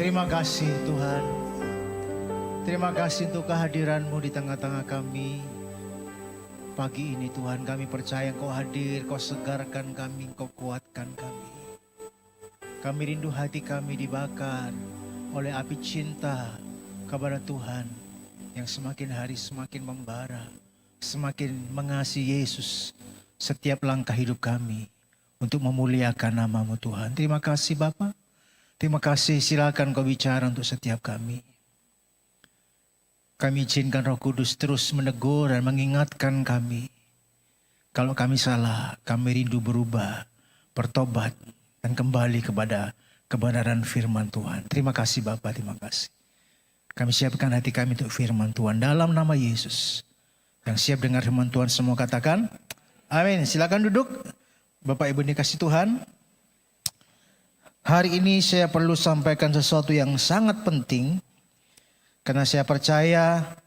Terima kasih Tuhan. Terima kasih untuk kehadiran-Mu di tengah-tengah kami. Pagi ini Tuhan, kami percaya Kau hadir, Kau segarkan kami, Kau kuatkan kami. Kami rindu hati kami dibakar oleh api cinta kepada Tuhan yang semakin hari semakin membara, semakin mengasihi Yesus setiap langkah hidup kami untuk memuliakan nama-Mu Tuhan. Terima kasih Bapa. Terima kasih, silakan Kau bicara untuk setiap kami. Kami izinkan Roh Kudus terus menegur dan mengingatkan kami. Kalau kami salah, kami rindu berubah, bertobat, dan kembali kepada kebenaran firman Tuhan. Terima kasih Bapa, terima kasih. Kami siapkan hati kami untuk firman Tuhan dalam nama Yesus. Yang siap dengar firman Tuhan semua katakan, amin. Silakan duduk. Bapak Ibu dikasih Tuhan. Hari ini saya perlu sampaikan sesuatu yang sangat penting. Karena saya percaya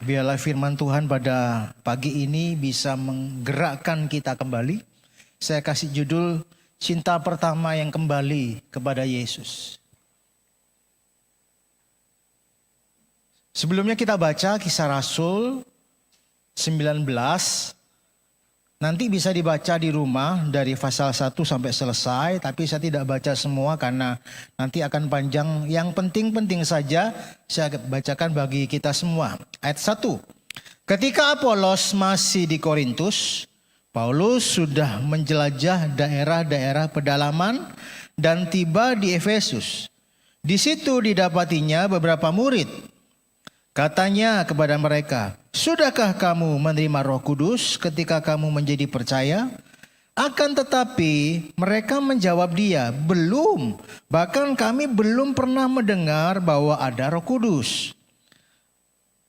biarlah firman Tuhan pada pagi ini bisa menggerakkan kita kembali. Saya kasih judul cinta pertama yang kembali kepada Yesus. Sebelumnya kita baca Kisah Rasul 19. Nanti bisa dibaca di rumah dari pasal 1 sampai selesai. Tapi saya tidak baca semua karena nanti akan panjang. Yang penting-penting saja saya bacakan bagi kita semua. Ayat 1. Ketika Apolos masih di Korintus, Paulus sudah menjelajah daerah-daerah pedalaman dan tiba di Efesus. Di situ didapatinya beberapa murid. Katanya kepada mereka, sudahkah kamu menerima Roh Kudus ketika kamu menjadi percaya? Akan tetapi mereka menjawab dia, belum. Bahkan kami belum pernah mendengar bahwa ada Roh Kudus.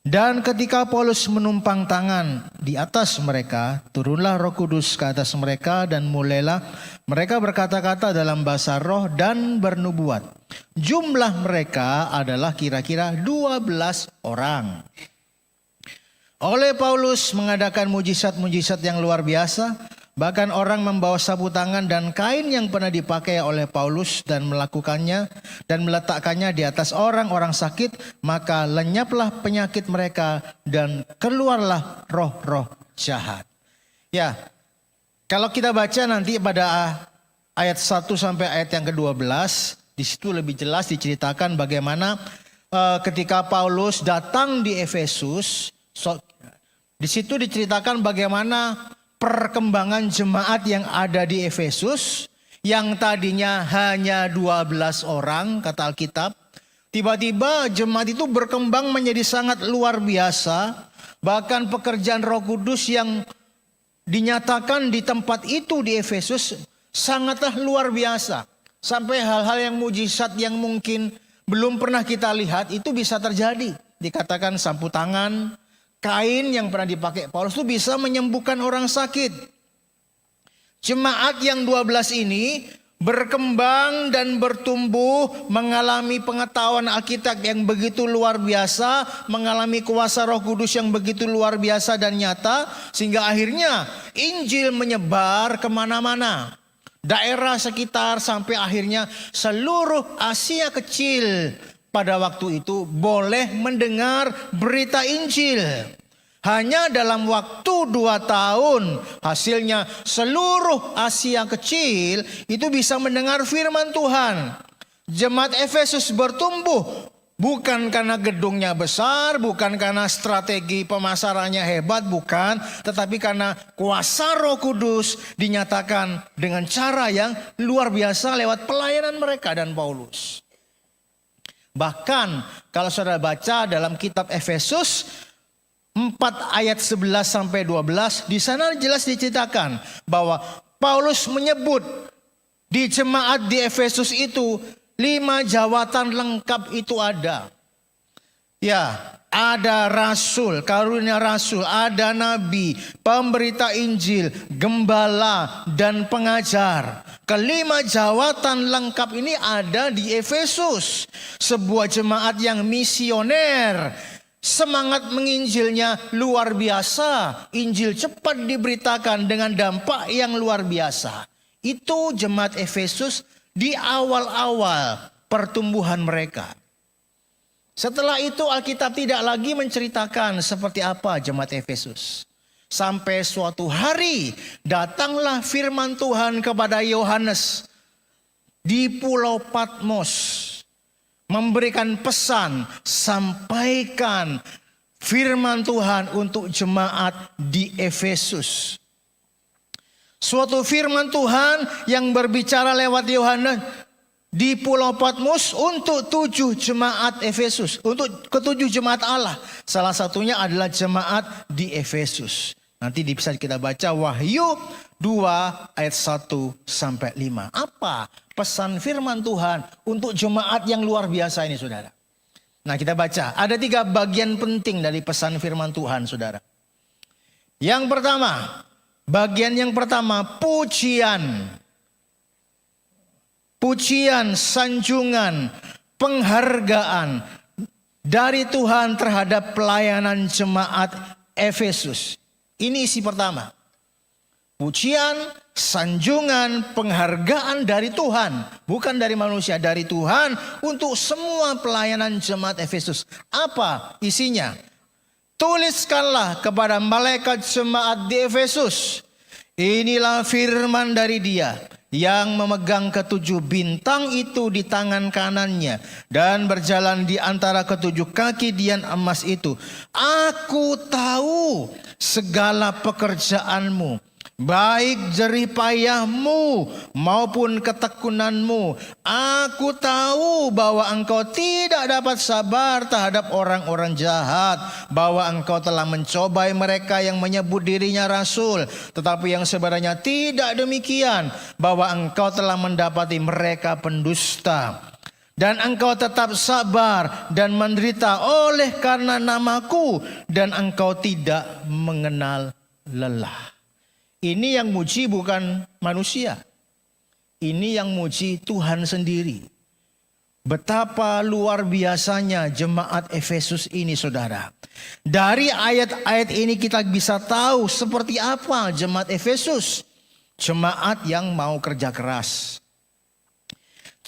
Dan ketika Paulus menumpang tangan di atas mereka, turunlah Roh Kudus ke atas mereka dan mulailah mereka berkata-kata dalam bahasa roh dan bernubuat. Jumlah mereka adalah kira-kira 12 orang. Oleh Paulus mengadakan mujizat-mujizat yang luar biasa. Bahkan orang membawa sapu tangan dan kain yang pernah dipakai oleh Paulus dan melakukannya dan meletakkannya di atas orang-orang sakit. Maka lenyaplah penyakit mereka dan keluarlah roh-roh jahat. Ya, kalau kita baca nanti pada ayat 1 sampai ayat yang ke-12. Di situ lebih jelas diceritakan bagaimana ketika Paulus datang di Efesus. Di situ diceritakan bagaimana perkembangan jemaat yang ada di Efesus. Yang tadinya hanya 12 orang kata Alkitab. Tiba-tiba jemaat itu berkembang menjadi sangat luar biasa. Bahkan pekerjaan Roh Kudus yang dinyatakan di tempat itu di Efesus sangatlah luar biasa. Sampai hal-hal yang mujizat yang mungkin belum pernah kita lihat itu bisa terjadi. Dikatakan sapu tangan, kain yang pernah dipakai Paulus itu bisa menyembuhkan orang sakit. Jemaat yang 12 ini berkembang dan bertumbuh, mengalami pengetahuan Alkitab yang begitu luar biasa, mengalami kuasa Roh Kudus yang begitu luar biasa dan nyata, sehingga akhirnya Injil menyebar kemana-mana. Daerah sekitar sampai akhirnya seluruh Asia Kecil pada waktu itu boleh mendengar berita Injil. Hanya dalam waktu 2 tahun hasilnya seluruh Asia Kecil itu bisa mendengar firman Tuhan. Jemaat Efesus bertumbuh bukan karena gedungnya besar, bukan karena strategi pemasarannya hebat, bukan. Tetapi karena kuasa Roh Kudus dinyatakan dengan cara yang luar biasa lewat pelayanan mereka dan Paulus. Bahkan kalau saudara baca dalam kitab Efesus 4 ayat 11 sampai 12, di sana jelas diceritakan bahwa Paulus menyebut di jemaat di Efesus itu 5 jawatan lengkap itu ada. Ya, ada rasul, karunia rasul, ada nabi, pemberita Injil, gembala, dan pengajar. Kelima jawatan lengkap ini ada di Efesus. Sebuah jemaat yang misioner. Semangat menginjilnya luar biasa. Injil cepat diberitakan dengan dampak yang luar biasa. Itu jemaat Efesus di awal-awal pertumbuhan mereka. Setelah itu Alkitab tidak lagi menceritakan seperti apa jemaat Efesus. Sampai suatu hari datanglah firman Tuhan kepada Yohanes di Pulau Patmos, memberikan pesan, sampaikan firman Tuhan untuk jemaat di Efesus. Suatu firman Tuhan yang berbicara lewat Yohanes di Pulau Patmos untuk 7 jemaat Efesus, untuk ke-7 jemaat Allah. Salah satunya adalah jemaat di Efesus. Nanti bisa kita baca Wahyu 2 ayat 1 sampai 5. Apa pesan firman Tuhan untuk jemaat yang luar biasa ini, saudara? Nah, kita baca. Ada 3 bagian penting dari pesan firman Tuhan, saudara. Yang pertama, bagian yang pertama, pujian. Pujian, sanjungan, penghargaan dari Tuhan terhadap pelayanan jemaat Efesus. Ini isi pertama. Pujian, sanjungan, penghargaan dari Tuhan. Bukan dari manusia, dari Tuhan untuk semua pelayanan jemaat Efesus. Apa isinya? Tuliskanlah kepada malaikat jemaat di Efesus. Inilah firman dari Dia yang memegang ke-7 bintang itu di tangan kanannya dan berjalan di antara ke-7 kaki dian emas itu. Aku tahu segala pekerjaanmu, baik jerih payahmu maupun ketekunanmu. Aku tahu bahwa engkau tidak dapat sabar terhadap orang-orang jahat, bahwa engkau telah mencobai mereka yang menyebut dirinya rasul, tetapi yang sebenarnya tidak demikian, bahwa engkau telah mendapati mereka pendusta. Dan engkau tetap sabar dan menderita oleh karena namaku, dan engkau tidak mengenal lelah. Ini yang muji bukan manusia. Ini yang muji Tuhan sendiri. Betapa luar biasanya jemaat Efesus ini, saudara. Dari ayat-ayat ini kita bisa tahu seperti apa jemaat Efesus. Jemaat yang mau kerja keras.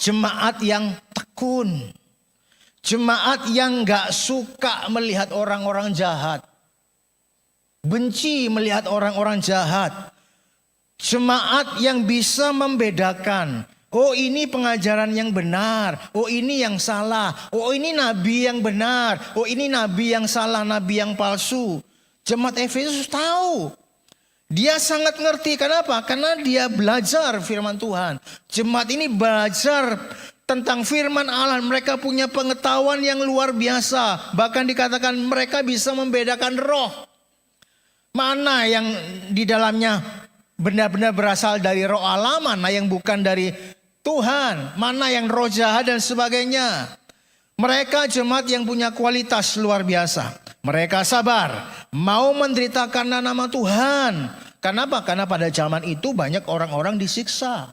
Jemaat yang tekun. Jemaat yang gak suka melihat orang-orang jahat. Benci melihat orang-orang jahat. Jemaat yang bisa membedakan. Oh, ini pengajaran yang benar. Oh, ini yang salah. Oh, ini nabi yang benar. Oh, ini nabi yang salah, nabi yang palsu. Jemaat Efesus tahu. Dia sangat ngerti. Kenapa? Karena dia belajar firman Tuhan. Jemaat ini belajar tentang firman Allah. Mereka punya pengetahuan yang luar biasa. Bahkan dikatakan mereka bisa membedakan roh. Mana yang di dalamnya benar-benar berasal dari roh Allah, mana yang bukan dari Tuhan, mana yang roh jahat dan sebagainya. Mereka jemaat yang punya kualitas luar biasa. Mereka sabar, mau menderita karena nama Tuhan. Kenapa? Karena pada zaman itu banyak orang-orang disiksa.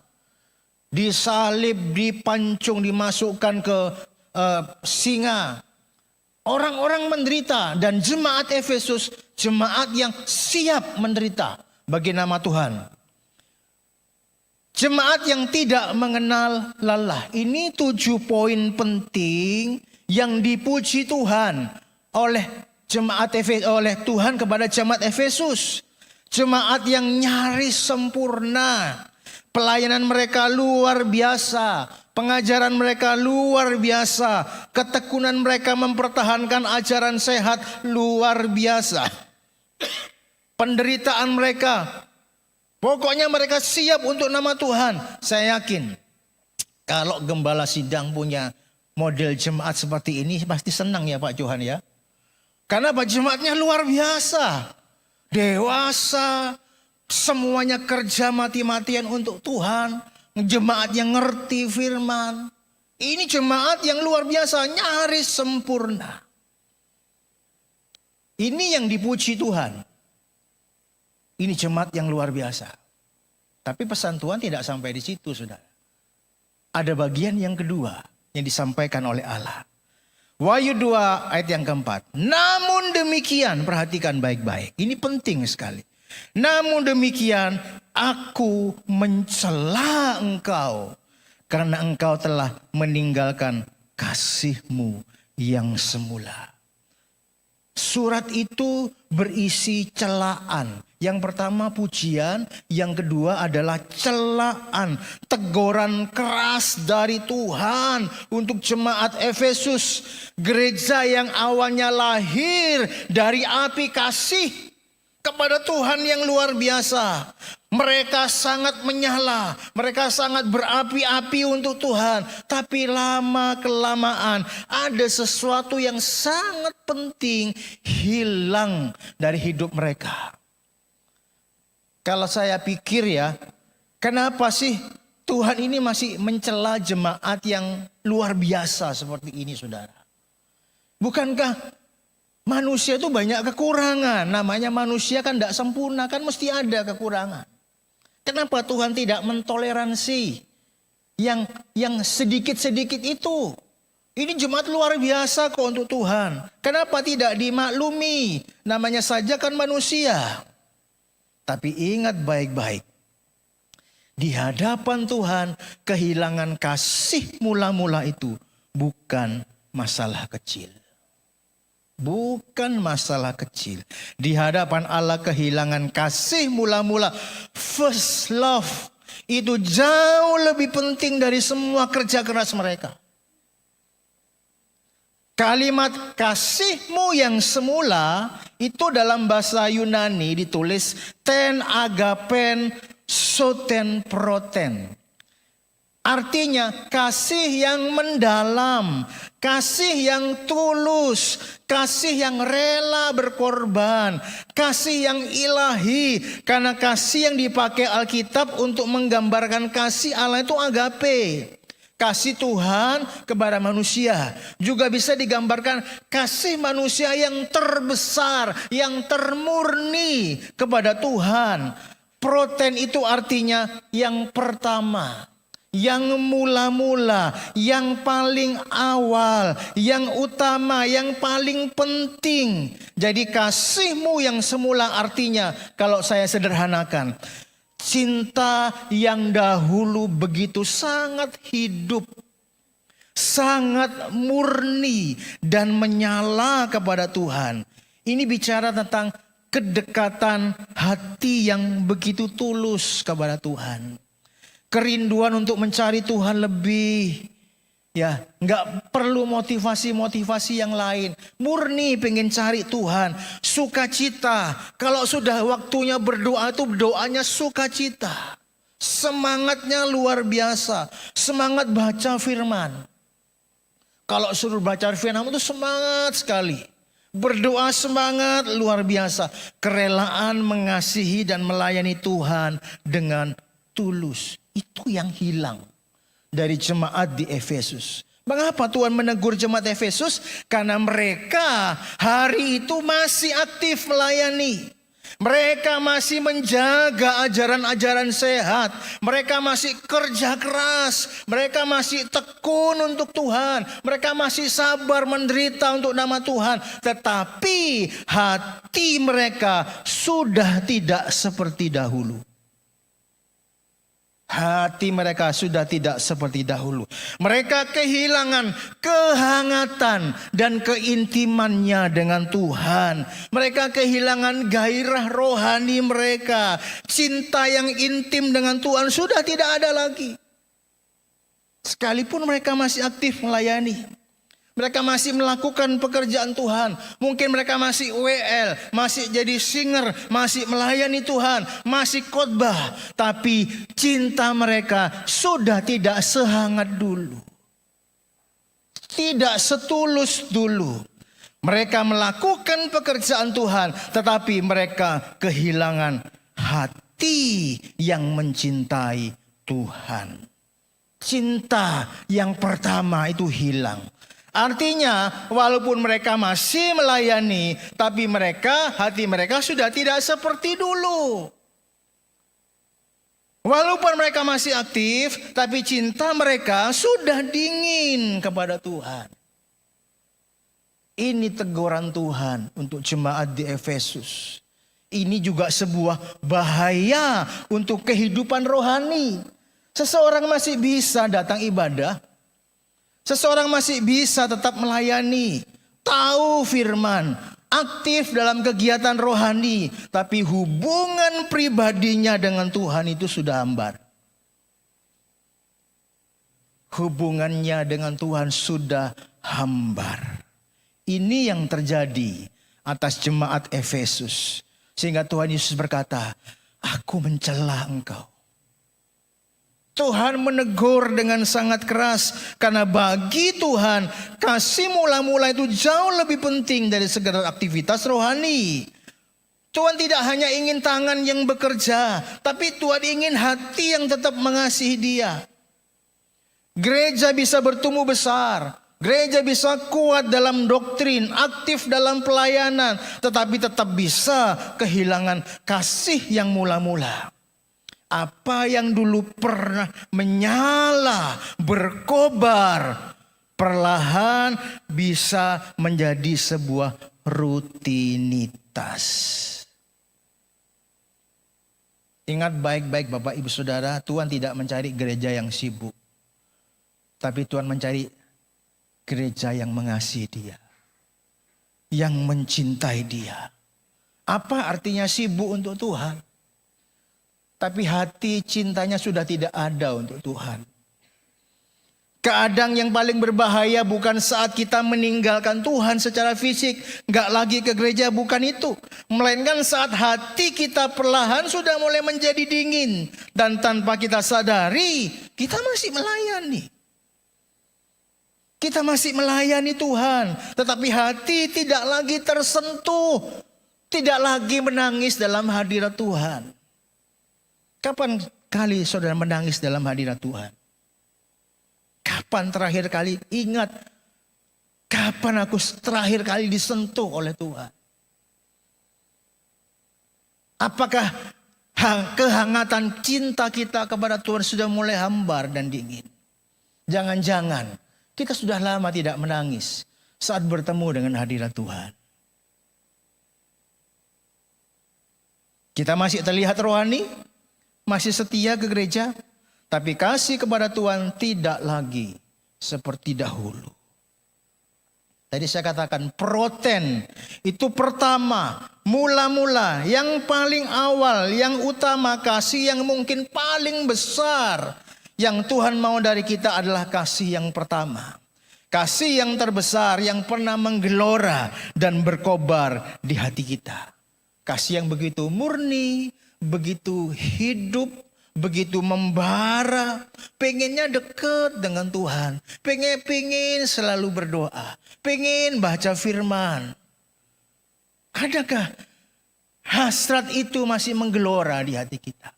Disalib, dipancung, dimasukkan ke singa. Orang-orang menderita, dan jemaat Efesus jemaat yang siap menderita bagi nama Tuhan. Jemaat yang tidak mengenal lelah. Ini 7 poin penting yang dipuji Tuhan oleh jemaat Efesus, oleh Tuhan kepada jemaat Efesus. Jemaat yang nyaris sempurna. Pelayanan mereka luar biasa. Pengajaran mereka luar biasa. Ketekunan mereka mempertahankan ajaran sehat luar biasa. Penderitaan mereka, pokoknya mereka siap untuk nama Tuhan. Saya yakin kalau gembala sidang punya model jemaat seperti ini pasti senang ya Pak Johan ya. Karena Pak jemaatnya luar biasa. Dewasa, semuanya kerja mati-matian untuk Tuhan. Jemaat yang ngerti firman. Ini jemaat yang luar biasa, nyaris sempurna. Ini yang dipuji Tuhan. Ini jemaat yang luar biasa. Tapi pesan Tuhan tidak sampai di situ, saudara. Ada bagian yang kedua yang disampaikan oleh Allah. Wahyu 2 ayat yang keempat. Namun demikian, perhatikan baik-baik. Ini penting sekali. Namun demikian, aku mencela engkau karena engkau telah meninggalkan kasih-Mu yang semula. Surat itu berisi celaan. Yang pertama pujian, yang kedua adalah celaan, teguran keras dari Tuhan untuk jemaat Efesus, gereja yang awalnya lahir dari api kasih kepada Tuhan yang luar biasa. Mereka sangat menyala, mereka sangat berapi-api untuk Tuhan. Tapi lama kelamaan ada sesuatu yang sangat penting hilang dari hidup mereka. Kalau saya pikir ya, kenapa sih Tuhan ini masih mencela jemaat yang luar biasa seperti ini, saudara? Bukankah manusia itu banyak kekurangan? Namanya manusia kan tidak sempurna, kan mesti ada kekurangan. Kenapa Tuhan tidak mentoleransi yang sedikit-sedikit itu? Ini jemaat luar biasa kok untuk Tuhan. Kenapa tidak dimaklumi? Namanya saja kan manusia. Tapi ingat baik-baik. Di hadapan Tuhan kehilangan kasih mula-mula itu bukan masalah kecil. Bukan masalah kecil. Di hadapan Allah kehilangan kasih mula-mula, first love, itu jauh lebih penting dari semua kerja keras mereka. Kalimat kasih-Mu yang semula itu dalam bahasa Yunani ditulis ten agapen soten proten. Artinya kasih yang mendalam, kasih yang tulus, kasih yang rela berkorban, kasih yang ilahi. Karena kasih yang dipakai Alkitab untuk menggambarkan kasih Allah itu agape. Kasih Tuhan kepada manusia. Juga bisa digambarkan kasih manusia yang terbesar, yang termurni kepada Tuhan. Proten itu artinya yang pertama. Yang mula-mula, yang paling awal, yang utama, yang paling penting. Jadi kasih-Mu yang semula artinya, kalau saya sederhanakan, cinta yang dahulu begitu sangat hidup, sangat murni dan menyala kepada Tuhan. Ini bicara tentang kedekatan hati yang begitu tulus kepada Tuhan. Kerinduan untuk mencari Tuhan lebih. Ya, nggak perlu motivasi-motivasi yang lain. Murni pengen cari Tuhan. Sukacita. Kalau sudah waktunya berdoa itu doanya sukacita. Semangatnya luar biasa. Semangat baca firman. Kalau suruh baca firman itu semangat sekali. Berdoa semangat luar biasa. Kerelaan mengasihi dan melayani Tuhan dengan tulus. Itu yang hilang dari jemaat di Efesus. Mengapa Tuhan menegur jemaat Efesus? Karena mereka hari itu masih aktif melayani. Mereka masih menjaga ajaran-ajaran sehat. Mereka masih kerja keras. Mereka masih tekun untuk Tuhan. Mereka masih sabar menderita untuk nama Tuhan. Tetapi hati mereka sudah tidak seperti dahulu. Hati mereka sudah tidak seperti dahulu. Mereka kehilangan kehangatan dan keintimannya dengan Tuhan. Mereka kehilangan gairah rohani mereka. Cinta yang intim dengan Tuhan sudah tidak ada lagi. Sekalipun mereka masih aktif melayani. Mereka masih melakukan pekerjaan Tuhan. Mungkin mereka masih WL, masih jadi singer, masih melayani Tuhan, masih khotbah. Tapi cinta mereka sudah tidak sehangat dulu. Tidak setulus dulu. Mereka melakukan pekerjaan Tuhan, tetapi mereka kehilangan hati yang mencintai Tuhan. Cinta yang pertama itu hilang. Artinya walaupun mereka masih melayani, tapi hati mereka sudah tidak seperti dulu. Walaupun mereka masih aktif, tapi cinta mereka sudah dingin kepada Tuhan. Ini teguran Tuhan untuk jemaat di Efesus. Ini juga sebuah bahaya untuk kehidupan rohani. Seseorang masih bisa datang ibadah. Seseorang masih bisa tetap melayani. Tahu firman. Aktif dalam kegiatan rohani. Tapi hubungan pribadinya dengan Tuhan itu sudah hambar. Hubungannya dengan Tuhan sudah hambar. Ini yang terjadi atas jemaat Efesus. Sehingga Tuhan Yesus berkata, aku mencela engkau. Tuhan menegur dengan sangat keras. Karena bagi Tuhan, kasih mula-mula itu jauh lebih penting dari segala aktivitas rohani. Tuhan tidak hanya ingin tangan yang bekerja, tapi Tuhan ingin hati yang tetap mengasihi Dia. Gereja bisa bertumbuh besar. Gereja bisa kuat dalam doktrin, aktif dalam pelayanan, tetapi tetap bisa kehilangan kasih yang mula-mula. Apa yang dulu pernah menyala, berkobar, perlahan bisa menjadi sebuah rutinitas. Ingat baik-baik Bapak Ibu Saudara, Tuhan tidak mencari gereja yang sibuk. Tapi Tuhan mencari gereja yang mengasihi Dia. Yang mencintai Dia. Apa artinya sibuk untuk Tuhan? Tapi hati cintanya sudah tidak ada untuk Tuhan. Keadaan yang paling berbahaya bukan saat kita meninggalkan Tuhan secara fisik. Gak lagi ke gereja, bukan itu. Melainkan saat hati kita perlahan sudah mulai menjadi dingin. Dan tanpa kita sadari, kita masih melayani. Kita masih melayani Tuhan. Tetapi hati tidak lagi tersentuh. Tidak lagi menangis dalam hadirat Tuhan. Kapan kali saudara menangis dalam hadirat Tuhan? Kapan terakhir kali ingat? Kapan aku terakhir kali disentuh oleh Tuhan? Apakah kehangatan cinta kita kepada Tuhan sudah mulai hambar dan dingin? Jangan-jangan kita sudah lama tidak menangis saat bertemu dengan hadirat Tuhan. Kita masih terlihat rohani, masih setia ke gereja, tapi kasih kepada Tuhan tidak lagi seperti dahulu. Tadi saya katakan proten itu pertama, mula-mula, yang paling awal, yang utama, kasih yang mungkin paling besar. Yang Tuhan mau dari kita adalah kasih yang pertama. Kasih yang terbesar yang pernah menggelora dan berkobar di hati kita. Kasih yang begitu murni, begitu hidup, begitu membara, pengennya dekat dengan Tuhan, pengen selalu berdoa, pengen baca firman. Adakah hasrat itu masih menggelora di hati kita?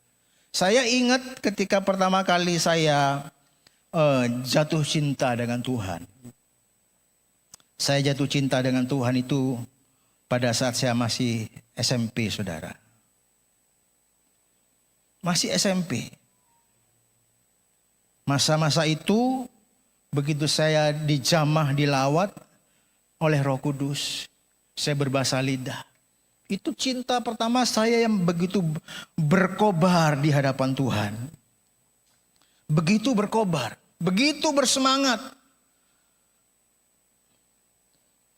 Saya ingat ketika pertama kali saya jatuh cinta dengan Tuhan. Saya jatuh cinta dengan Tuhan itu pada saat saya masih SMP, saudara. Masih SMP. Masa-masa itu begitu saya dijamah, dilawat oleh Roh Kudus, saya berbahasa lidah. Itu cinta pertama saya yang begitu berkobar di hadapan Tuhan. Begitu berkobar, begitu bersemangat.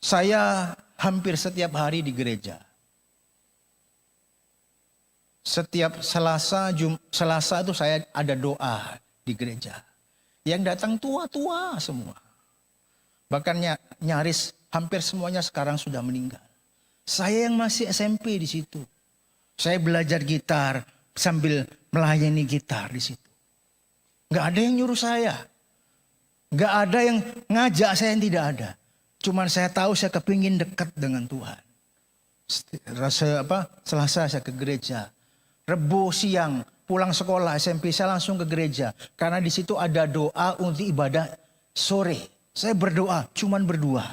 Saya hampir setiap hari di gereja. Setiap Selasa itu saya ada doa di gereja. Yang datang tua-tua semua. Bahkan nyaris hampir semuanya sekarang sudah meninggal. Saya yang masih SMP di situ. Saya belajar gitar sambil melayani gitar di situ. Gak ada yang nyuruh saya. Gak ada yang ngajak saya, yang tidak ada. Cuman saya tahu saya kepingin dekat dengan Tuhan. Selasa saya ke gereja. Rebo siang pulang sekolah SMP saya langsung ke gereja. Karena di situ ada doa untuk ibadah sore. Saya berdoa, cuman berdua.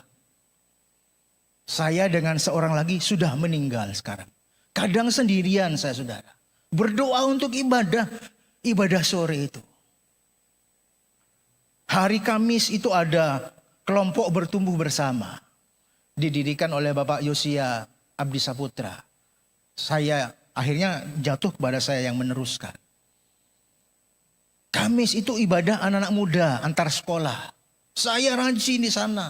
Saya dengan seorang lagi sudah meninggal sekarang. Kadang sendirian saya, saudara. Berdoa untuk ibadah sore itu. Hari Kamis itu ada kelompok bertumbuh bersama. Didirikan oleh Bapak Yosia Abdi Saputra. Saya akhirnya jatuh kepada saya yang meneruskan. Kamis itu ibadah anak-anak muda antar sekolah. Saya rajin di sana.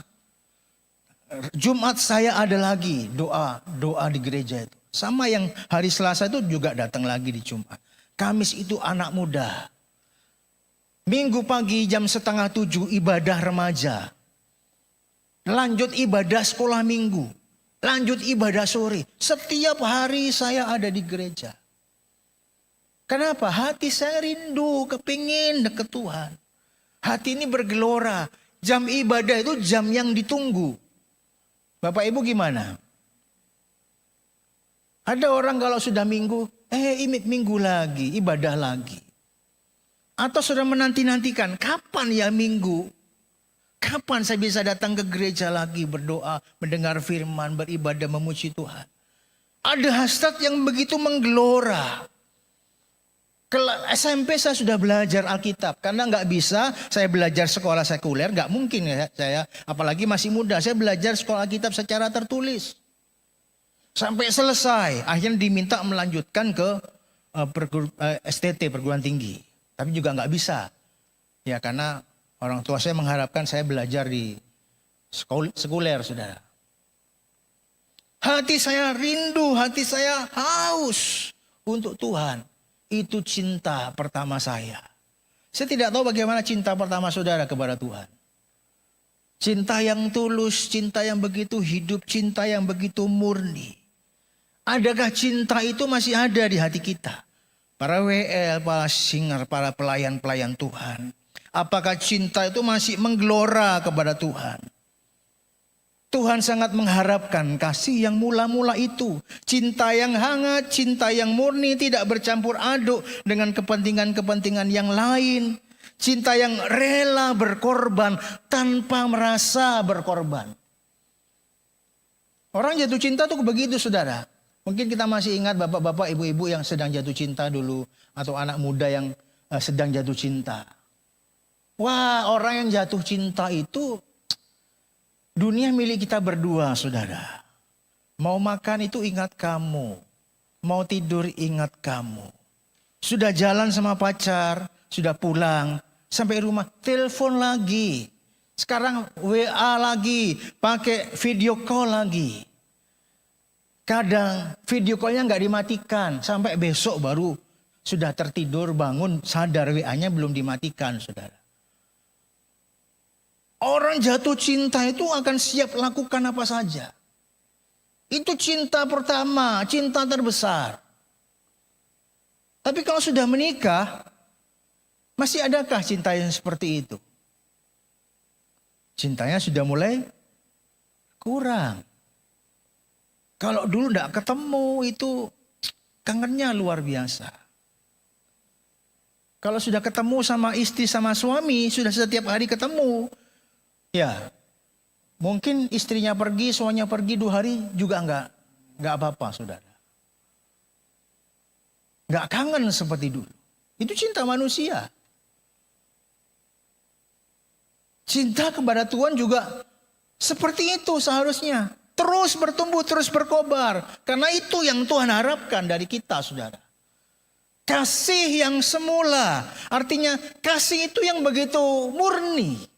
Jumat saya ada lagi doa di gereja itu. Sama yang hari Selasa itu juga datang lagi di Jumat. Kamis itu anak muda. Minggu pagi jam 6:30 ibadah remaja. Lanjut ibadah sekolah minggu. Lanjut ibadah sore. Setiap hari saya ada di gereja. Kenapa? Hati saya rindu, kepingin deket Tuhan. Hati ini bergelora. Jam ibadah itu jam yang ditunggu. Bapak Ibu gimana? Ada orang kalau sudah minggu, minggu lagi, ibadah lagi. Atau sudah menanti-nantikan, kapan ya minggu? Kapan saya bisa datang ke gereja lagi berdoa, mendengar firman, beribadah, memuji Tuhan. Ada hasrat yang begitu menggelora. SMP saya sudah belajar Alkitab. Karena nggak bisa saya belajar sekolah sekuler. Nggak mungkin ya saya. Apalagi masih muda. Saya belajar sekolah Alkitab secara tertulis. Sampai selesai. Akhirnya diminta melanjutkan ke STT, perguruan tinggi. Tapi juga nggak bisa. Ya karena orang tua saya mengharapkan saya belajar di sekuler, saudara. Hati saya rindu, hati saya haus untuk Tuhan. Itu cinta pertama saya. Saya tidak tahu bagaimana cinta pertama saudara kepada Tuhan. Cinta yang tulus, cinta yang begitu hidup, cinta yang begitu murni. Adakah cinta itu masih ada di hati kita? Para WL, para singer, para pelayan-pelayan Tuhan. Apakah cinta itu masih menggelora kepada Tuhan? Tuhan sangat mengharapkan kasih yang mula-mula itu. Cinta yang hangat, cinta yang murni, tidak bercampur aduk dengan kepentingan-kepentingan yang lain. Cinta yang rela berkorban tanpa merasa berkorban. Orang jatuh cinta tuh begitu saudara. Mungkin kita masih ingat bapak-bapak, ibu-ibu yang sedang jatuh cinta dulu. Atau anak muda yang sedang jatuh cinta. Wah, orang yang jatuh cinta itu dunia milik kita berdua, saudara. Mau makan itu ingat kamu. Mau tidur ingat kamu. Sudah jalan sama pacar, sudah pulang. Sampai rumah, telepon lagi. Sekarang WA lagi, pakai video call lagi. Kadang video callnya nggak dimatikan. Sampai besok baru sudah tertidur, bangun, sadar WA-nya belum dimatikan, saudara. Orang jatuh cinta itu akan siap lakukan apa saja. Itu cinta pertama, cinta terbesar. Tapi kalau sudah menikah, masih adakah cinta yang seperti itu? Cintanya sudah mulai kurang. Kalau dulu tidak ketemu itu kangennya luar biasa. Kalau sudah ketemu sama istri sama suami, sudah setiap hari ketemu. Ya, mungkin istrinya pergi, suaminya pergi 2 hari juga enggak apa-apa, saudara. Enggak kangen seperti dulu. Itu cinta manusia. Cinta kepada Tuhan juga seperti itu seharusnya. Terus bertumbuh, terus berkobar. Karena itu yang Tuhan harapkan dari kita, saudara. Kasih yang semula. Artinya kasih itu yang begitu murni.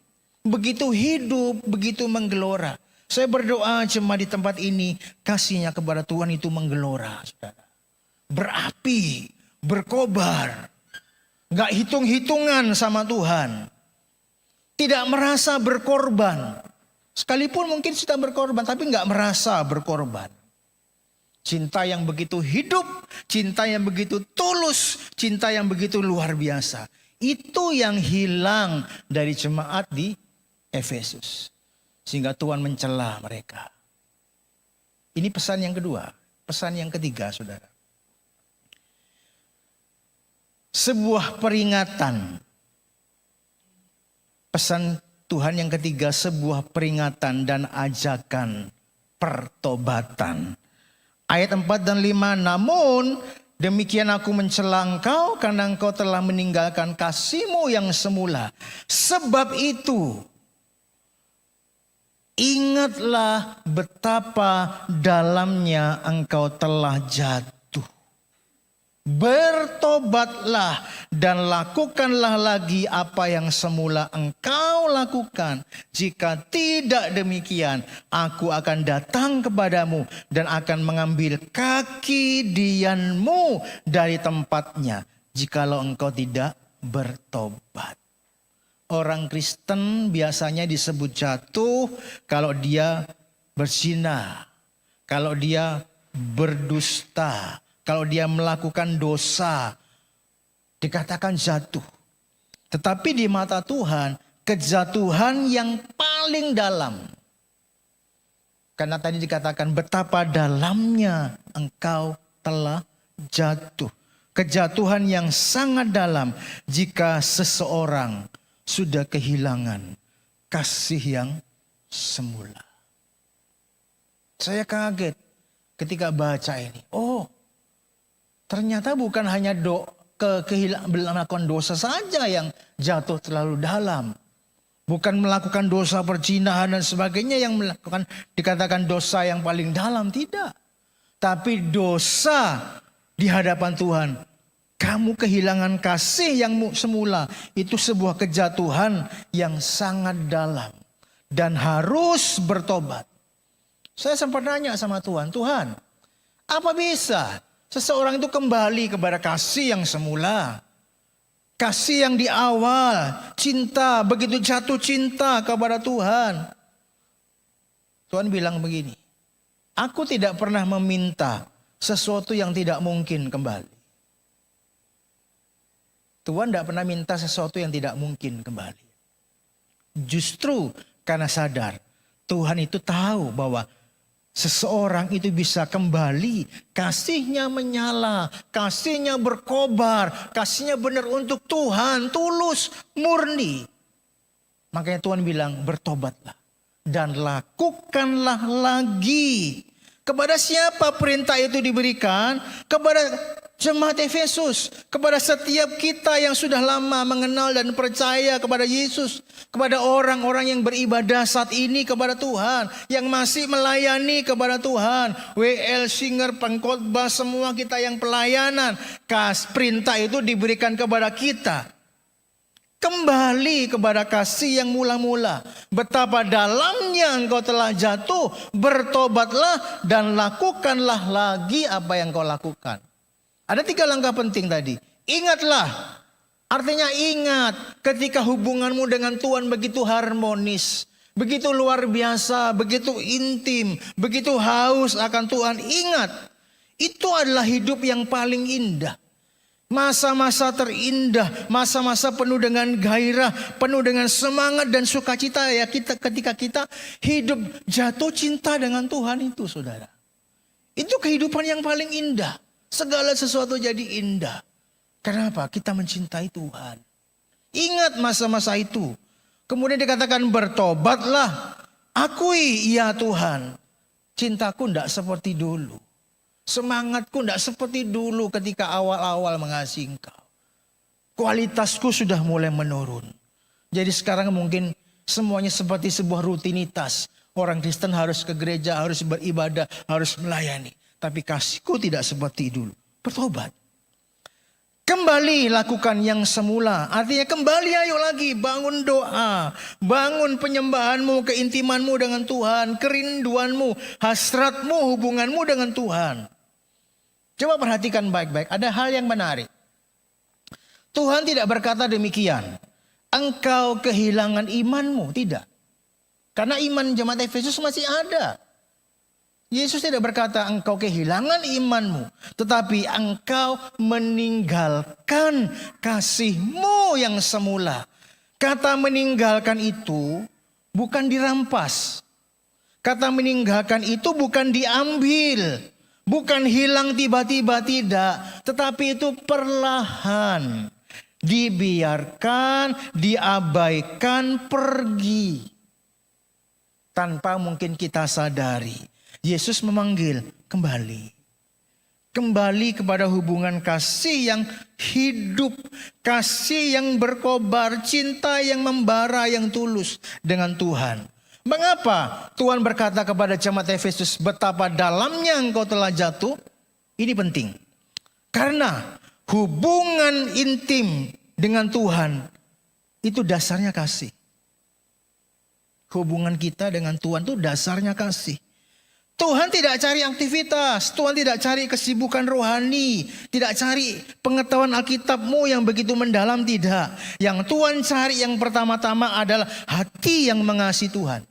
Begitu hidup, begitu menggelora. Saya berdoa jemaat di tempat ini, kasihnya kepada Tuhan itu menggelora, saudara. Berapi, berkobar. Gak hitung-hitungan sama Tuhan. Tidak merasa berkorban. Sekalipun mungkin sudah berkorban, tapi gak merasa berkorban. Cinta yang begitu hidup, cinta yang begitu tulus, cinta yang begitu luar biasa. Itu yang hilang dari jemaat di Efesus. Sehingga Tuhan mencela mereka. Ini pesan yang kedua. Pesan yang ketiga, saudara. Sebuah peringatan. Pesan Tuhan yang ketiga, sebuah peringatan dan ajakan pertobatan. Ayat 4 dan 5, namun demikian aku mencela engkau karena engkau telah meninggalkan kasihmu yang semula. Sebab itu, ingatlah betapa dalamnya engkau telah jatuh. Bertobatlah dan lakukanlah lagi apa yang semula engkau lakukan. Jika tidak demikian, aku akan datang kepadamu dan akan mengambil kaki dianmu dari tempatnya, jikalau engkau tidak bertobat. Orang Kristen biasanya disebut jatuh kalau dia berzina, kalau dia berdusta, kalau dia melakukan dosa, dikatakan jatuh. Tetapi di mata Tuhan, kejatuhan yang paling dalam. Karena tadi dikatakan betapa dalamnya engkau telah jatuh. Kejatuhan yang sangat dalam jika seseorang sudah kehilangan kasih yang semula. Saya kaget ketika baca ini. Oh, ternyata bukan hanya melakukan dosa saja yang jatuh terlalu dalam. Bukan melakukan dosa perzinahan dan sebagainya yang dikatakan dosa yang paling dalam. Tidak. Tapi dosa di hadapan Tuhan. Kamu kehilangan kasih yang semula. Itu sebuah kejatuhan yang sangat dalam. Dan harus bertobat. Saya sempat nanya sama Tuhan. Tuhan, apa bisa seseorang itu kembali kepada kasih yang semula? Kasih yang di awal, cinta, begitu jatuh cinta kepada Tuhan. Tuhan bilang begini, aku tidak pernah meminta sesuatu yang tidak mungkin kembali. Tuhan tidak pernah minta sesuatu yang tidak mungkin kembali. Justru karena sadar, Tuhan itu tahu bahwa seseorang itu bisa kembali, kasihnya menyala, kasihnya berkobar, kasihnya benar untuk Tuhan, tulus, murni. Makanya Tuhan bilang bertobatlah dan lakukanlah lagi. Kepada siapa perintah itu diberikan? Kepada jemaat Efesus, kepada setiap kita yang sudah lama mengenal dan percaya kepada Yesus, kepada orang-orang yang beribadah saat ini kepada Tuhan, yang masih melayani kepada Tuhan, WL, singer, pengkhotbah, semua kita yang pelayanan, perintah itu diberikan kepada kita. Kembali kepada kasih yang mula-mula. Betapa dalamnya engkau telah jatuh, bertobatlah dan lakukanlah lagi apa yang kau lakukan. Ada 3 langkah penting tadi. Ingatlah, artinya ingat ketika hubunganmu dengan Tuhan begitu harmonis, begitu luar biasa, begitu intim, begitu haus akan Tuhan. Ingat, itu adalah hidup yang paling indah. Masa-masa terindah, masa-masa penuh dengan gairah, penuh dengan semangat dan sukacita ya ketika kita hidup jatuh cinta dengan Tuhan itu, saudara. Itu kehidupan yang paling indah. Segala sesuatu jadi indah. Kenapa? Kita mencintai Tuhan. Ingat masa-masa itu. Kemudian dikatakan bertobatlah. Akui, ya Tuhan, cintaku tidak seperti dulu. Semangatku tidak seperti dulu ketika awal-awal mengasihi Engkau. Kualitasku sudah mulai menurun. Jadi sekarang mungkin semuanya seperti sebuah rutinitas. Orang Kristen harus ke gereja, harus beribadah, harus melayani. Tapi kasihku tidak seperti dulu. Bertobat. Kembali lakukan yang semula. Artinya kembali ayo lagi. Bangun doa. Bangun penyembahanmu, keintimanmu dengan Tuhan. Kerinduanmu, hasratmu, hubunganmu dengan Tuhan. Coba perhatikan baik-baik. Ada hal yang menarik. Tuhan tidak berkata demikian. Engkau kehilangan imanmu. Tidak. Karena iman jemaat Efesus masih ada. Yesus tidak berkata engkau kehilangan imanmu. Tetapi engkau meninggalkan kasihmu yang semula. Kata meninggalkan itu bukan dirampas. Kata meninggalkan itu bukan diambil. Bukan hilang tiba-tiba, tidak. Tetapi itu perlahan. Dibiarkan, diabaikan, pergi. Tanpa mungkin kita sadari. Yesus memanggil kembali. Kembali kepada hubungan kasih yang hidup. Kasih yang berkobar. Cinta yang membara, yang tulus dengan Tuhan. Mengapa Tuhan berkata kepada jemaat Efesus betapa dalamnya engkau telah jatuh? Ini penting. Karena hubungan intim dengan Tuhan itu dasarnya kasih. Hubungan kita dengan Tuhan itu dasarnya kasih. Tuhan tidak cari aktivitas, Tuhan tidak cari kesibukan rohani, tidak cari pengetahuan Alkitabmu yang begitu mendalam, tidak. Yang Tuhan cari yang pertama-tama adalah hati yang mengasihi Tuhan.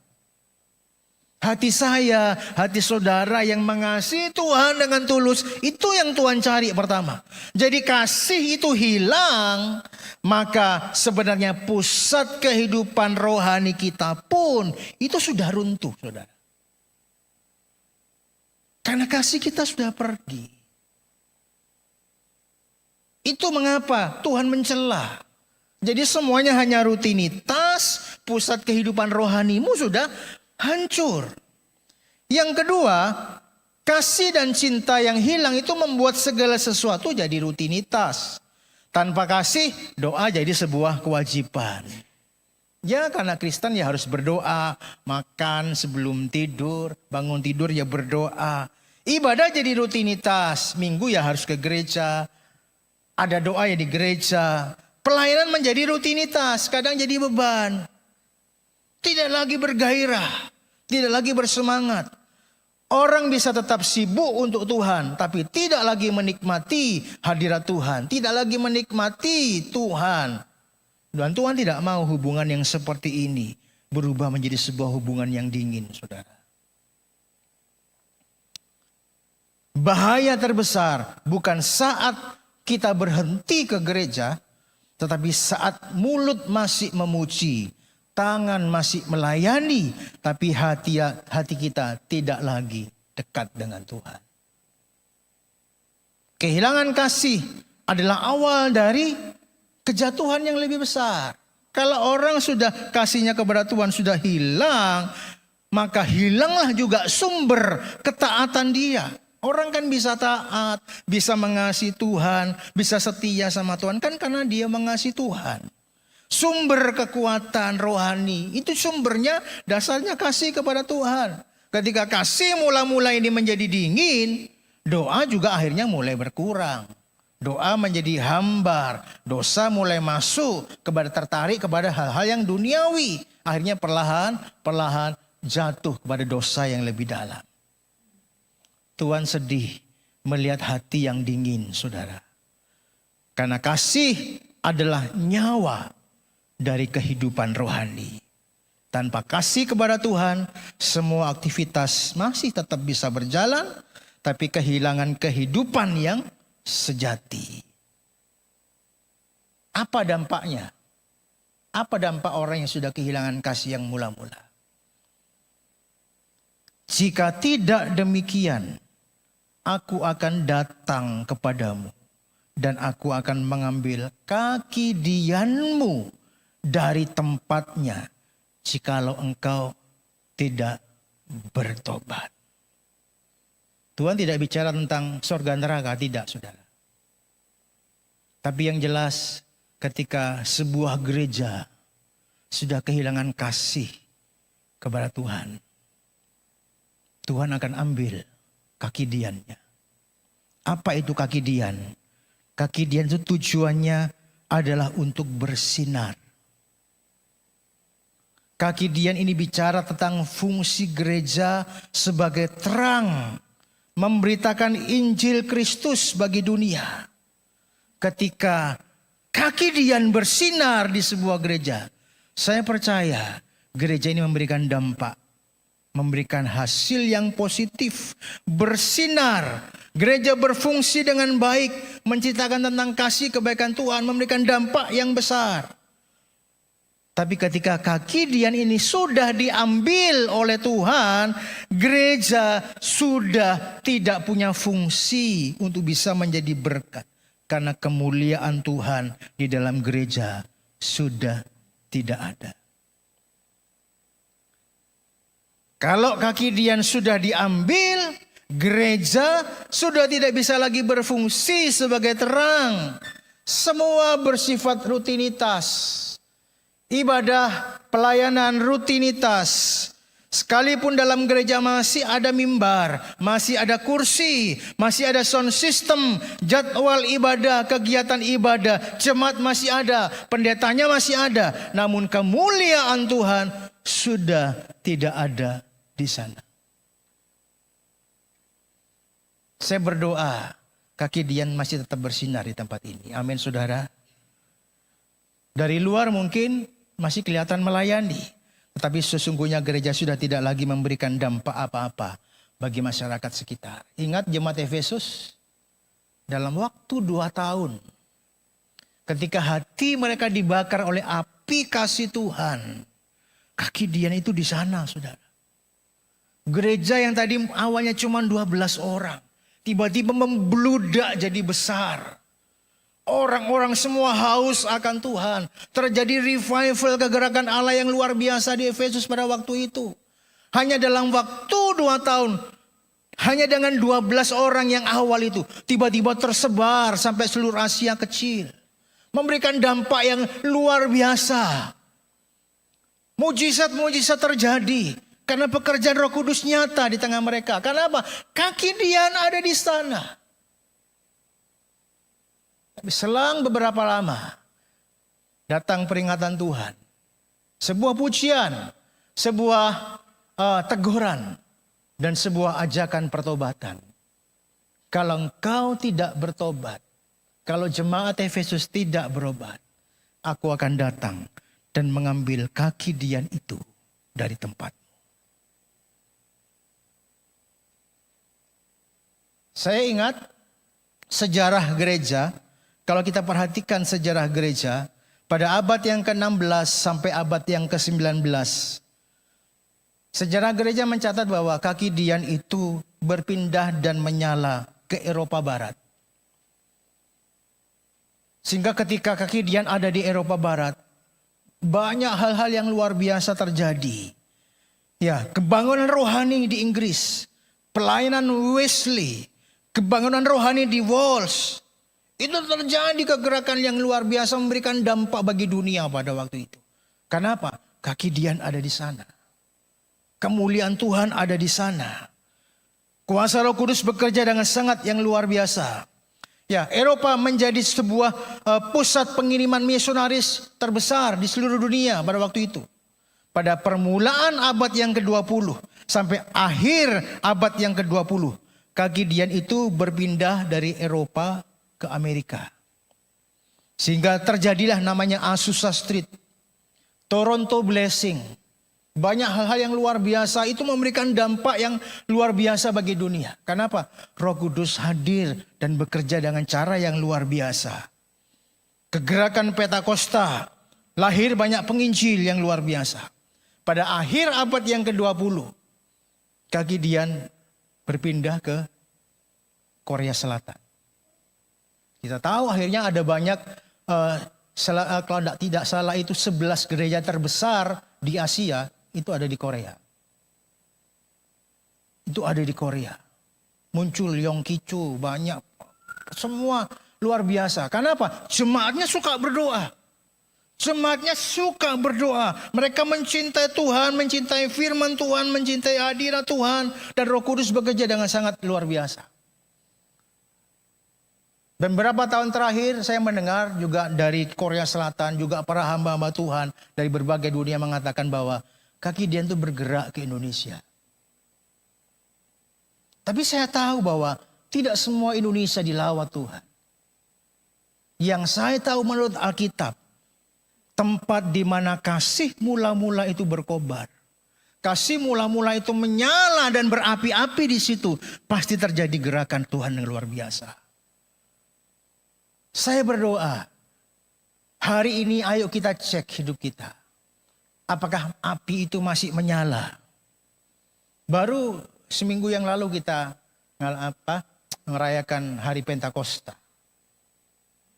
Hati saya, hati saudara yang mengasihi Tuhan dengan tulus, itu yang Tuhan cari pertama. Jadi kasih itu hilang, maka sebenarnya pusat kehidupan rohani kita pun itu sudah runtuh, saudara. Karena kasih kita sudah pergi. Itu mengapa Tuhan mencela. Jadi semuanya hanya rutinitas, pusat kehidupan rohanimu sudah hancur. Yang kedua, kasih dan cinta yang hilang itu membuat segala sesuatu jadi rutinitas. Tanpa kasih, doa jadi sebuah kewajiban. Ya karena Kristen ya harus berdoa, makan sebelum tidur, bangun tidur ya berdoa. Ibadah jadi rutinitas, minggu ya harus ke gereja, ada doa ya di gereja. Pelayanan menjadi rutinitas, kadang jadi beban. Tidak lagi bergairah, tidak lagi bersemangat. Orang bisa tetap sibuk untuk Tuhan, tapi tidak lagi menikmati hadirat Tuhan, tidak lagi menikmati Tuhan. Dan Tuhan tidak mau hubungan yang seperti ini berubah menjadi sebuah hubungan yang dingin, saudara. Bahaya terbesar bukan saat kita berhenti ke gereja, tetapi saat mulut masih memuji, tangan masih melayani, tapi hati kita tidak lagi dekat dengan Tuhan. Kehilangan kasih adalah awal dari kejatuhan yang lebih besar. Kalau orang sudah kasihnya kepada Tuhan sudah hilang, maka hilanglah juga sumber ketaatan dia. Orang kan bisa taat, bisa mengasihi Tuhan, bisa setia sama Tuhan kan karena dia mengasihi Tuhan. Sumber kekuatan rohani itu sumbernya dasarnya kasih kepada Tuhan. Ketika kasih mula-mula ini menjadi dingin, doa juga akhirnya mulai berkurang. Doa menjadi hambar, dosa mulai masuk tertarik kepada hal-hal yang duniawi. Akhirnya perlahan jatuh kepada dosa yang lebih dalam. Tuhan sedih melihat hati yang dingin, saudara. Karena kasih adalah nyawa dari kehidupan rohani. Tanpa kasih kepada Tuhan, semua aktivitas masih tetap bisa berjalan, tapi kehilangan kehidupan yang sejati. Apa dampaknya? Apa dampak orang yang sudah kehilangan kasih yang mula-mula? Jika tidak demikian, aku akan datang kepadamu dan aku akan mengambil kaki dianmu dari tempatnya jikalau engkau tidak bertobat. Tuhan tidak bicara tentang surga neraka, tidak, saudara. Tapi yang jelas ketika sebuah gereja sudah kehilangan kasih kepada Tuhan, Tuhan akan ambil kaki diannya. Apa itu kaki dian? Kaki dian itu tujuannya adalah untuk bersinar. Kaki dian ini bicara tentang fungsi gereja sebagai terang, memberitakan Injil Kristus bagi dunia. Ketika kaki dian bersinar di sebuah gereja, saya percaya gereja ini memberikan dampak, memberikan hasil yang positif, bersinar. Gereja berfungsi dengan baik, menceritakan tentang kasih kebaikan Tuhan, memberikan dampak yang besar. Tapi ketika kaki dian ini sudah diambil oleh Tuhan, gereja sudah tidak punya fungsi untuk bisa menjadi berkat. Karena kemuliaan Tuhan di dalam gereja sudah tidak ada. Kalau kaki dian sudah diambil, gereja sudah tidak bisa lagi berfungsi sebagai terang. Semua bersifat rutinitas. Ibadah, pelayanan, rutinitas. Sekalipun dalam gereja masih ada mimbar, masih ada kursi, masih ada sound system, jadwal ibadah, kegiatan ibadah, jemaat masih ada, pendetanya masih ada. Namun kemuliaan Tuhan sudah tidak ada di sana. Saya berdoa kaki Dian masih tetap bersinar di tempat ini. Amin saudara. Dari luar mungkin masih kelihatan melayani. Tetapi sesungguhnya gereja sudah tidak lagi memberikan dampak apa-apa bagi masyarakat sekitar. Ingat jemaat Efesus, dalam waktu 2 tahun, ketika hati mereka dibakar oleh api kasih Tuhan, kaki Dian itu di sana, saudara. Gereja yang tadi awalnya cuma 12 orang, tiba-tiba membludak jadi besar. Orang-orang semua haus akan Tuhan. Terjadi revival kegerakan Allah yang luar biasa di Efesus pada waktu itu. Hanya dalam waktu 2 tahun. Hanya dengan 12 orang yang awal itu. Tiba-tiba tersebar sampai seluruh Asia kecil. Memberikan dampak yang luar biasa. Mujizat-mujizat terjadi. Karena pekerjaan Roh Kudus nyata di tengah mereka. Karena apa? Kaki Dian ada di sana. Tapi selang beberapa lama datang peringatan Tuhan. Sebuah pujian, sebuah teguran, dan sebuah ajakan pertobatan. Kalau engkau tidak bertobat, kalau jemaat Efesus tidak berobat, aku akan datang dan mengambil kaki Dian itu dari tempat. Saya ingat sejarah gereja. Kalau kita perhatikan sejarah gereja, pada abad yang ke-16 sampai abad yang ke-19, sejarah gereja mencatat bahwa kaki Dian itu berpindah dan menyala ke Eropa Barat. Sehingga ketika kaki Dian ada di Eropa Barat, banyak hal-hal yang luar biasa terjadi. Ya, kebangunan rohani di Inggris, pelayanan Wesley, kebangunan rohani di Wales. Itu terjadi kegerakan yang luar biasa memberikan dampak bagi dunia pada waktu itu. Kenapa? Kaki Dian ada di sana. Kemuliaan Tuhan ada di sana. Kuasa Roh Kudus bekerja dengan sangat yang luar biasa. Ya, Eropa menjadi sebuah pusat pengiriman misionaris terbesar di seluruh dunia pada waktu itu. Pada permulaan abad yang ke-20 sampai akhir abad yang ke-20, kaki Dian itu berpindah dari Eropa ke Amerika. Sehingga terjadilah namanya Azusa Street, Toronto Blessing. Banyak hal-hal yang luar biasa itu memberikan dampak yang luar biasa bagi dunia. Kenapa? Roh Kudus hadir dan bekerja dengan cara yang luar biasa. Kegerakan Pentakosta, lahir banyak penginjil yang luar biasa. Pada akhir abad yang ke-20, kaki Dian berpindah ke Korea Selatan. Kita tahu akhirnya ada banyak, kalau tidak salah itu 11 gereja terbesar di Asia, itu ada di Korea. Itu ada di Korea. Muncul Yongkichu, banyak. Semua luar biasa. Kenapa? Jemaatnya suka berdoa. Jemaatnya suka berdoa. Mereka mencintai Tuhan, mencintai firman Tuhan, mencintai hadirat Tuhan. Dan Roh Kudus bekerja dengan sangat luar biasa. Dan beberapa tahun terakhir saya mendengar juga dari Korea Selatan, juga para hamba-hamba Tuhan dari berbagai dunia mengatakan bahwa kaki Dian itu bergerak ke Indonesia. Tapi saya tahu bahwa tidak semua Indonesia dilawat Tuhan. Yang saya tahu menurut Alkitab, tempat di mana kasih mula-mula itu berkobar. Kasih mula-mula itu menyala dan berapi-api di situ. Pasti terjadi gerakan Tuhan yang luar biasa. Saya berdoa, hari ini ayo kita cek hidup kita. Apakah api itu masih menyala? Baru seminggu yang lalu kita merayakan hari Pentakosta.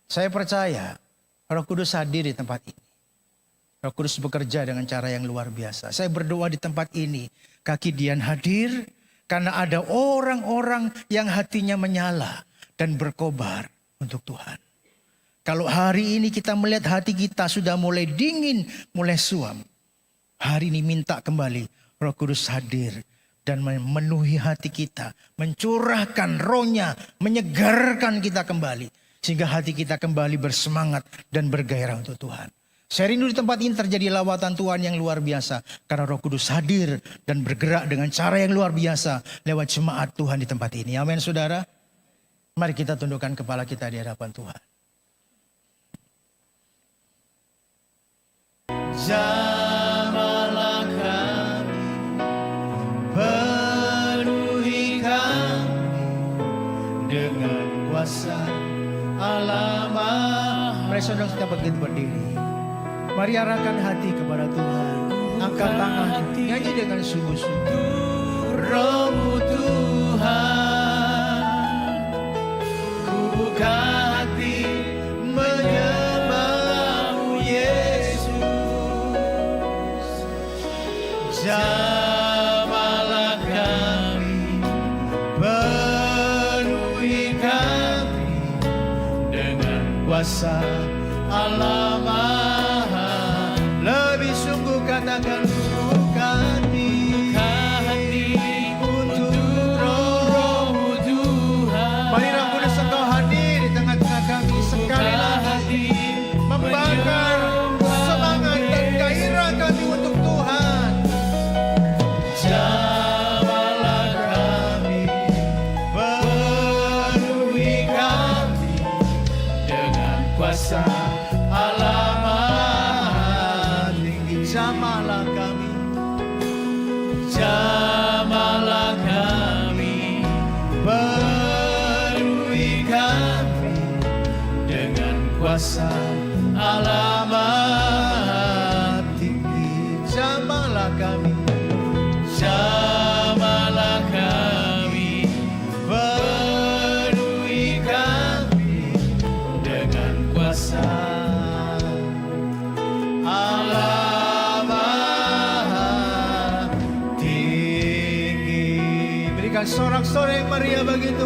Saya percaya Roh Kudus hadir di tempat ini. Roh Kudus bekerja dengan cara yang luar biasa. Saya berdoa di tempat ini, kaki Dian hadir karena ada orang-orang yang hatinya menyala dan berkobar untuk Tuhan. Kalau hari ini kita melihat hati kita sudah mulai dingin, mulai suam. Hari ini minta kembali Roh Kudus hadir dan memenuhi hati kita, mencurahkan rohnya, menyegarkan kita kembali. Sehingga hati kita kembali bersemangat dan bergairah untuk Tuhan. Saya rindu di tempat ini terjadi lawatan Tuhan yang luar biasa. Karena Roh Kudus hadir dan bergerak dengan cara yang luar biasa lewat jemaat Tuhan di tempat ini. Amin saudara. Mari kita tundukkan kepala kita di hadapan Tuhan. Jamahlah kami, penuhi kami dengan kuasa Allah. Mari saudara kita berdiri. Mari arahkan hati kepada Tuhan. Angkat tangan, nyanyi dengan sungguh-sungguh. Rohmu Tuhan, ku buka hati menyembah-Mu Yesus. Jamahlah kami, penuhi kami dengan kuasa Allah Maha. Lebih sungguh katakan buka hati untuk Roh-Mu Tuhan. Mari Roh Kudus Engkau hadir di tengah-tengah kami sekali lagi, membakar semangat dan gairah kami untuk Tuhan. Jamahlah kami, penuhi kami dengan kuasa Allah Maha Tinggi. Jamahlah kami, jamahlah kami, penuhi kami dengan kuasa Allah Maha Tinggi. Jamahlah kami, jamahlah kami, penuhi kami dengan kuasa Allah Maha Tinggi. Berikan sorak-sorai Maria bagi Tuhan.